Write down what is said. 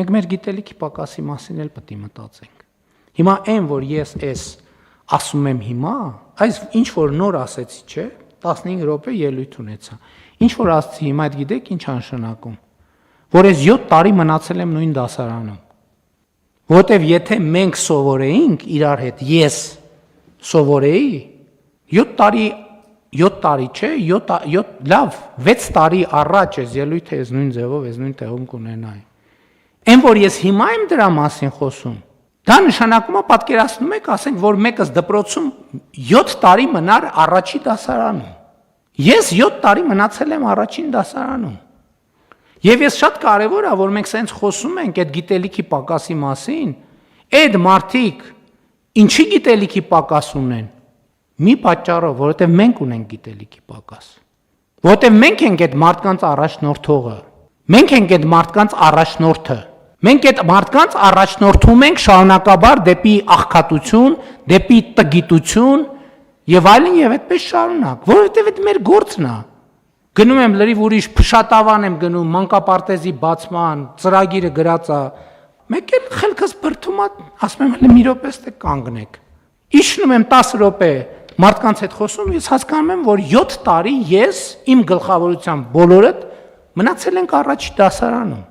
Մենք մեր գիտելիքի պակասի մասին էլ պետք է մտածենք։ Հիմա այն, որ ես ասում եմ հիմա, այս ինչ որ նոր ասեցի, չէ, 15 րոպե ելույթ ունեցա։ Ինչ որ ասացի հիմա, այդ գիտեք ինչ անշանակում, որ ես 7 տարի մնացել եմ նույն դասարանում։ Որտեվ եթե մենք սովորեինք իրար հետ, ես սովորեի 7 տարի, չէ, 7 լավ, 6 տարի առաջ ես ելույթը ես նույն ձևով, ես նույն տեղում կունենայի։ Այն որ ես հիմա եմ դրա մասին խոսում, դա նշանակում է պատկերացնում եք, ասենք, որ մեկս դպրոցում 7 տարի մնար առաջի դասարանում։ Ես 7 տարի մնացել եմ առաջին դասարանում։ Եվ ես շատ կարևոր է, որ մենք սենց խոսում ենք այդ գիտելիքի պակասի մասին, այդ մարդիկ ինչի գիտելիքի պակաս ունեն։ Մի պատճառով, որովհետև մենք ունենք գիտելիքի պակաս։ Որովհետև մենք ենք այդ մարդկանց առաջնորդողը։ Մենք ենք այդ մարդկանց առաջնորդը։ Մենք այդ մարդկանց առաջնորդում ենք շարունակաբար դեպի աղքատություն, դեպի տգիտություն եւ այլն եւ այդպես շարունակ, որովհետեւ այդ մեր գործն է։ Գնում եմ լրիվ ուրիշ փշատավան եմ գնում մանկապարտեզի բացման, ծրագիրը գրած է։ Մեկ էլ խելքս բրդում է, ասում եմ հələ մի րոպե ստե կանգնեք։ Իջնում եմ 10 րոպե մարդկանց հետ խոսում, ես հասկանում եմ, որ 7 տարի ես իմ գլխավորությամբ բոլորդ մնացել ենք առաջի դասարանում։